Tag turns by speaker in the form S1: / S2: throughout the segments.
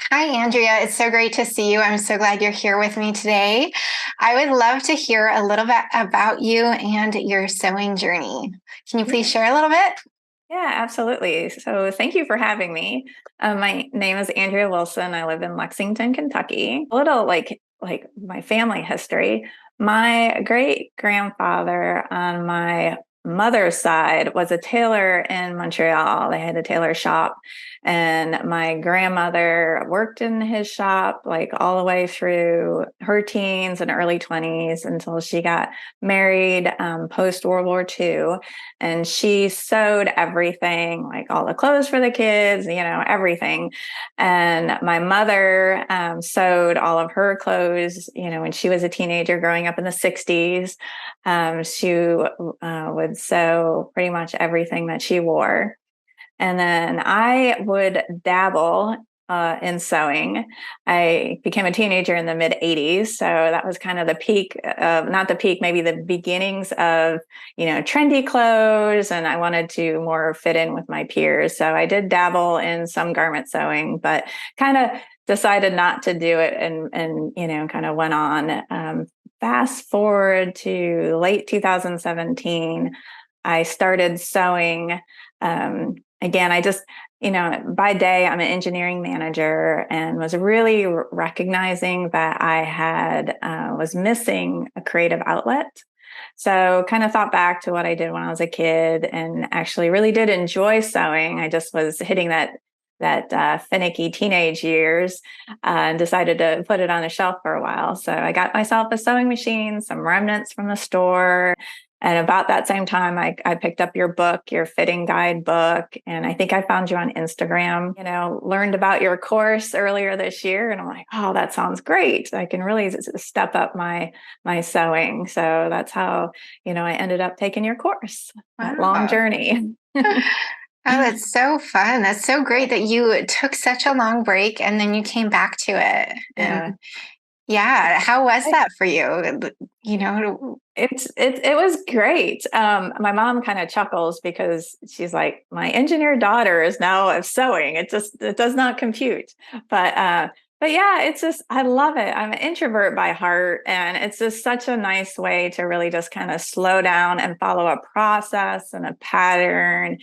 S1: Hi, Andrea. It's so great to see you. I'm so glad you're here with me today. I would love to hear a little bit about you and your sewing journey. Can you please
S2: Yeah,
S1: share a little bit?
S2: yeah, absolutely. So thank you for having me. My name is Andrea Wilson. I live in Lexington, Kentucky. A little like my family history. My great grandfather on my mother's side was a tailor in Montreal. They had a tailor shop, and my grandmother worked in his shop like all the way through her teens and early 20s until she got married post World War II. And she sewed everything, like all the clothes for the kids, everything. And my mother sewed all of her clothes, when she was a teenager growing up in the 60s. She would sew pretty much everything that she wore. And then I would dabble in sewing. I became a teenager in the mid 80s. So that was kind of the peak of, not the peak, maybe the beginnings of, trendy clothes. And I wanted to more fit in with my peers. So I did dabble in some garment sewing, but kind of decided not to do it and kind of went on. Fast forward to late 2017, I started sewing. Again, I just, by day, I'm an engineering manager and was really recognizing that I was missing a creative outlet. So kind of thought back to what I did when I was a kid and actually really did enjoy sewing. I just was hitting that finicky teenage years and decided to put it on the shelf for a while. So I got myself a sewing machine, some remnants from the store. And about that same time, I picked up your book, your fitting guide book. And I think I found you on Instagram, learned about your course earlier this year. And I'm like, oh, that sounds great. I can really step up my sewing. So that's how, I ended up taking your course, that long
S1: Wow.
S2: journey.
S1: Oh, that's so fun. That's so great that you took such a long break and then you came back to it. And
S2: Yeah.
S1: yeah, how was that for you? You know,
S2: It was great. My mom kind of chuckles because she's like, my engineer daughter is now sewing. It does not compute. But yeah, it's just I love it. I'm an introvert by heart, and it's just such a nice way to really just kind of slow down and follow a process and a pattern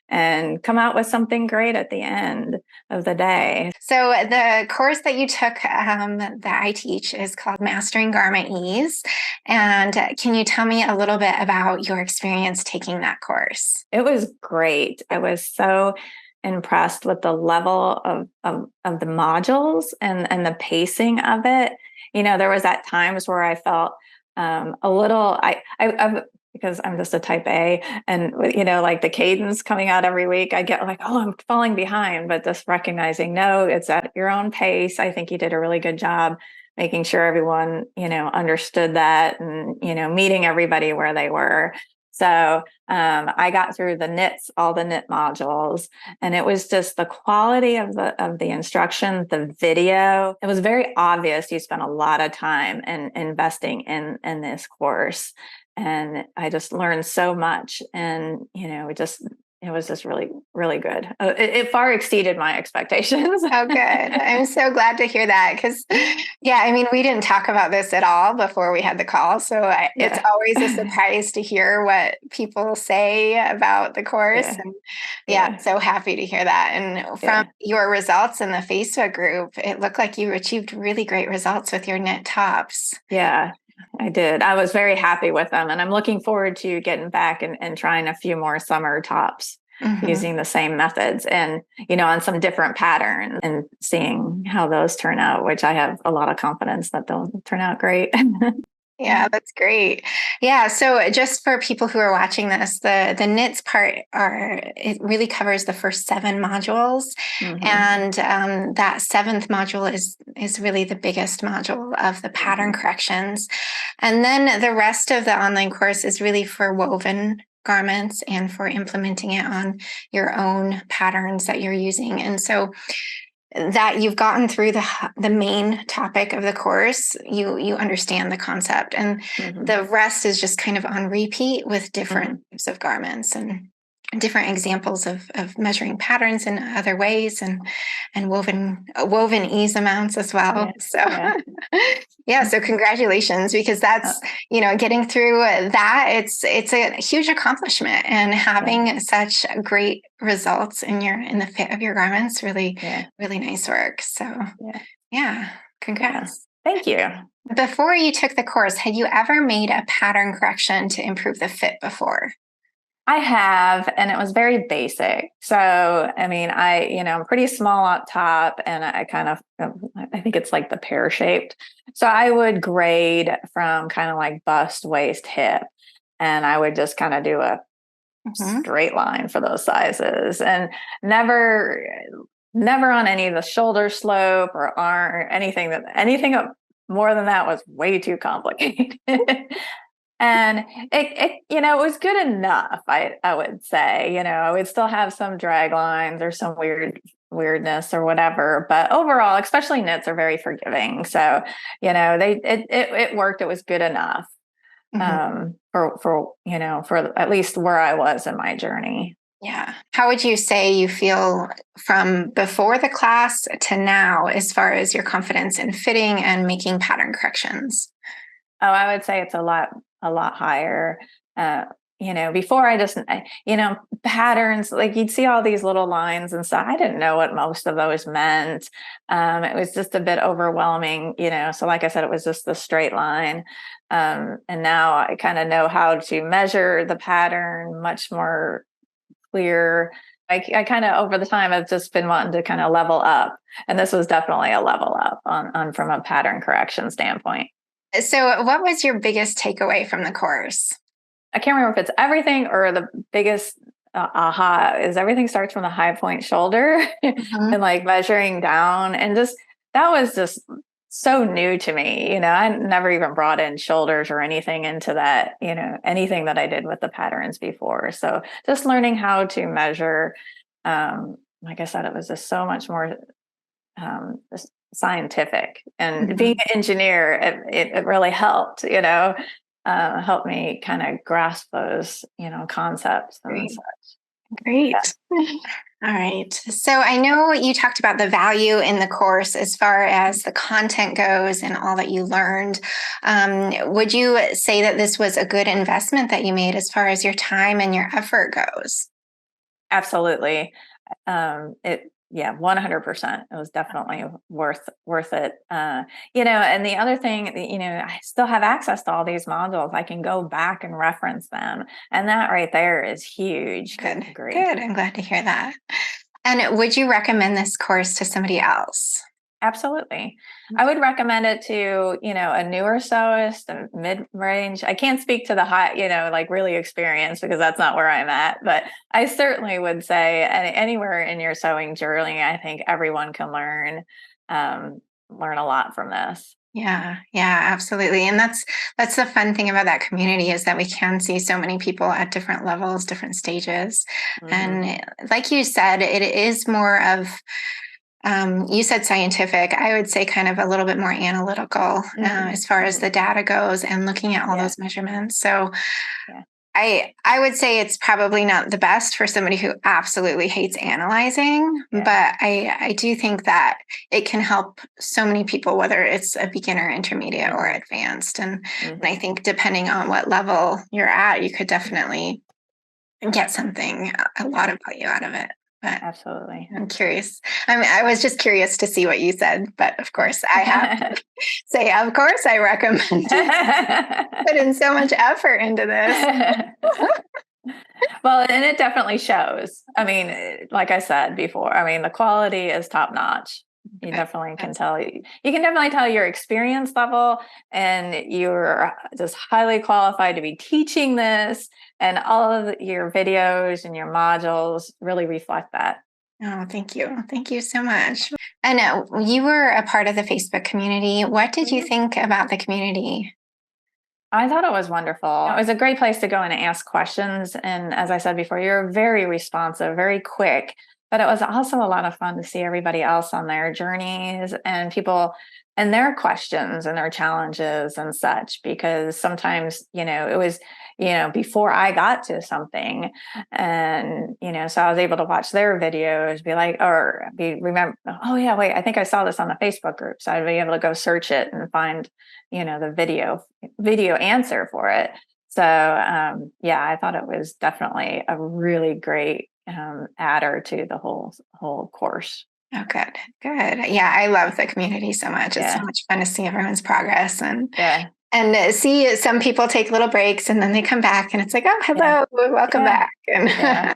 S2: and come out with something great at the end of the day.
S1: so the course that you took that I teach is called Mastering Garment Ease. And can you tell me a little bit about your experience taking that course?
S2: It was great. I was so impressed with the level of the modules and the pacing of it. There was at times where I felt a little, I because I'm just a type A, and like the cadence coming out every week, I get like, oh, I'm falling behind. But just recognizing, no, it's at your own pace. I think you did a really good job making sure everyone, understood that and, meeting everybody where they were. So I got through all the knit modules, and it was just the quality of the instruction, the video. It was very obvious you spent a lot of time in investing in this course, and I just learned so much. And it was just really really good. It far exceeded my expectations.
S1: Oh, good. I'm so glad to hear that because, yeah, I mean, we didn't talk about this at all before we had the call. So it's
S2: Yeah,
S1: always a surprise to hear what people say about the course.
S2: yeah,
S1: And yeah, I'm
S2: yeah,
S1: so happy to hear that. And from
S2: yeah.
S1: your results in the Facebook group, it looked like you achieved really great results with your knit tops.
S2: Yeah, I did. I was very happy with them. And I'm looking forward to getting back and trying a few more summer tops
S1: Mhm.
S2: using the same methods and, on some different patterns and seeing how those turn out, which I have a lot of confidence that they'll turn out great.
S1: Yeah, that's great. Yeah, so just for people who are watching this, the knits part it really covers the first seven modules,
S2: Hmm.
S1: and that seventh module is really the biggest module of the pattern
S2: Hmm.
S1: corrections, and then the rest of the online course is really for woven garments and for implementing it on your own patterns that you're using, and so that you've gotten through the main topic of the course, you understand the concept, and
S2: Hmm.
S1: the rest is just kind of on repeat with different
S2: Hmm.
S1: types of garments. And different examples of measuring patterns in other ways, and woven ease amounts as well.
S2: Yeah.
S1: So
S2: Yeah.
S1: yeah, so congratulations, because that's, getting through that, it's a huge accomplishment, and having such great results in the fit of your garments, really, really nice work. So yeah, congrats.
S2: Thank you.
S1: Before you took the course, had you ever made a pattern correction to improve the fit before?
S2: I have, and it was very basic. So, I mean, I'm pretty small up top, and I think it's like the pear shaped. So I would grade from kind of like bust, waist, hip, and I would just kind of do a straight line for those sizes, and never, never on any of the shoulder slope or arm or anything more than that was way too complicated. And it was good enough, I would say. I would still have some drag lines or some weirdness or whatever, but overall, especially knits are very forgiving. So, it worked. It was good enough for at least where I was in my journey.
S1: Yeah. How would you say you feel from before the class to now, as far as your confidence in fitting and making pattern corrections?
S2: Oh, I would say it's a lot higher. Before patterns, like you'd see all these little lines and stuff. I didn't know what most of those meant. It was just a bit overwhelming, so like I said, it was just the straight line. And now I kind of know how to measure the pattern much more clear. I kind of over the time I've just been wanting to kind of level up, and this was definitely a level up on from a pattern correction standpoint.
S1: So what was your biggest takeaway from the course?
S2: I can't remember if it's everything or the biggest aha is everything starts from the high point shoulder and like measuring down, and just that was just so new to me. I never even brought in shoulders or anything into that, anything that I did with the patterns before. So just learning how to measure, like I said, it was just so much more scientific, and being an engineer, it really helped, helped me kind of grasp those, concepts and such.
S1: Great. All right. So I know you talked about the value in the course as far as the content goes and all that you learned. Would you say that this was a good investment that you made as far as your time and your effort goes?
S2: Absolutely. 100%. It was definitely worth it. And the other thing, I still have access to all these modules. I can go back and reference them. And that right there is huge.
S1: Good. Good. I'm glad to hear that. And would you recommend this course to somebody else?
S2: Absolutely. I would recommend it to, a newer sewist, a mid-range. I can't speak to the high, like really experienced, because that's not where I'm at. But I certainly would say anywhere in your sewing journey, I think everyone can learn a lot from this.
S1: Yeah, absolutely. And that's the fun thing about that community, is that we can see so many people at different levels, different stages. And like you said, it is more of, you said scientific. I would say kind of a little bit more analytical as far as the data goes, and looking at all those measurements. So I would say it's probably not the best for somebody who absolutely hates analyzing, but I do think that it can help so many people, whether it's a beginner, intermediate, or advanced. And I think depending on what level you're at, you could definitely get something, a lot of value out of it. But
S2: absolutely.
S1: I'm curious. I was just curious to see what you said, but of course I have to say, of course I recommend it. Put in so much effort into this.
S2: Well, and it definitely shows. I mean, like I said before, the quality is top notch. You definitely can tell. You can definitely tell your experience level, and you're just highly qualified to be teaching this. And all of your videos and your modules really reflect that.
S1: Oh, thank you. Thank you so much. And you were a part of the Facebook community. What did you think about the community?
S2: I thought it was wonderful. It was a great place to go and ask questions. And as I said before, you're very responsive, very quick. But it was also a lot of fun to see everybody else on their journeys and people and their questions and their challenges and such, because sometimes, it was, before I got to something. And, so I was able to watch their videos, remember, oh yeah, wait, I think I saw this on the Facebook group. So I'd be able to go search it and find, the video answer for it. So, yeah, I thought it was definitely a really great adder to the whole course.
S1: Oh, good. Good. Yeah, I love the community so much. It's so
S2: Yeah.
S1: much fun to see everyone's progress
S2: Yeah.
S1: and see some people take little breaks and then they come back and it's like, oh,
S2: Yeah.
S1: hello, welcome
S2: Yeah.
S1: back. And
S2: Yeah.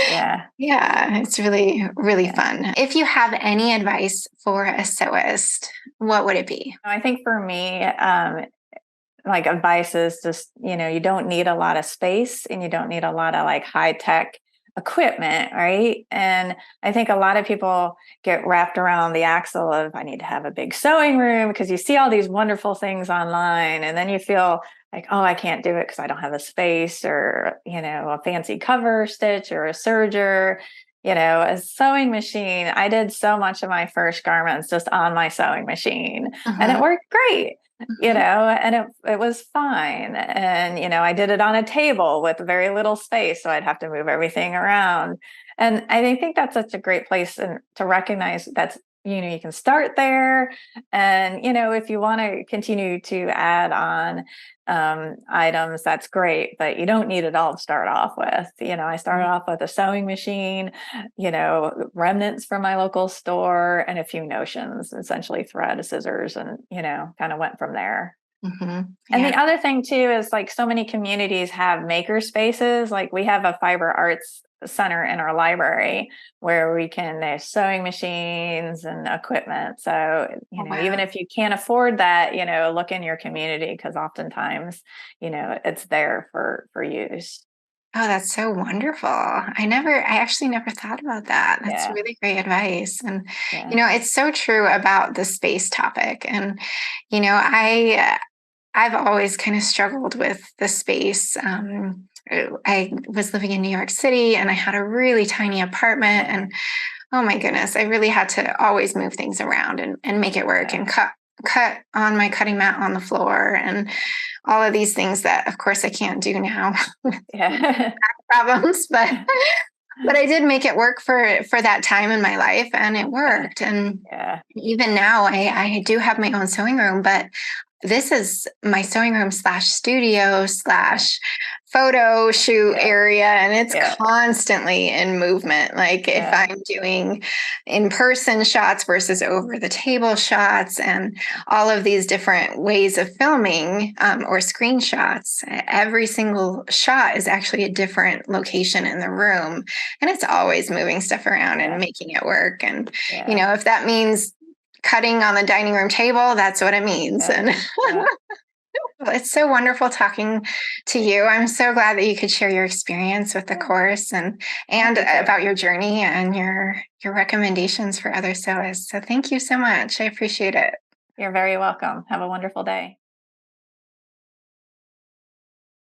S2: Yeah.
S1: yeah, it's really, really
S2: Yeah.
S1: fun. If you have any advice for a sewist, what would it be?
S2: I think for me, like advice is just, you don't need a lot of space and you don't need a lot of like high tech equipment, right? And I think a lot of people get wrapped around the axle of I need to have a big sewing room because you see all these wonderful things online and then you feel like, oh, I can't do it because I don't have a space or, a fancy cover stitch or a serger. A sewing machine. I did so much of my first garments just on my sewing machine and it worked great. And it was fine. And, I did it on a table with very little space. So I'd have to move everything around. And I think that's such a great place to recognize that's, you can start there. And, if you want to continue to add on items, that's great, but you don't need it all to start off with. I started off with a sewing machine, remnants from my local store and a few notions, essentially thread, scissors, and, kind of went from there.
S1: Mm-hmm.
S2: And
S1: Yeah.
S2: the other thing too is like so many communities have maker spaces. Like we have a fiber arts center in our library where we can there's sewing machines and equipment. So,
S1: Wow.
S2: even if you can't afford that, look in your community because oftentimes, it's there for use.
S1: Oh, that's so wonderful. I actually never thought about that. That's
S2: Yeah.
S1: really great advice. And,
S2: Yeah.
S1: it's so true about the space topic. And, I've always kind of struggled with the space. I was living in New York City and I had a really tiny apartment. And oh my goodness, I really had to always move things around and make it work and cut on my cutting mat on the floor and all of these things that, of course, I can't do now.
S2: Yeah.
S1: Problems, but I did make it work for that time in my life, and it worked. And
S2: Yeah.
S1: even now, I do have my own sewing room, but this is my sewing room slash studio slash photo shoot area. And it's constantly in movement. Like if I'm doing in-person shots versus over the table shots and all of these different ways of filming or screenshots, every single shot is actually a different location in the room. And it's always moving stuff around and making it work. And, if that means cutting on the dining room table, that's what it means. And it's so wonderful talking to you. I'm so glad that you could share your experience with the course and about your journey and your recommendations for other sewists. So thank you so much. I appreciate it.
S2: You're very welcome. Have a wonderful day.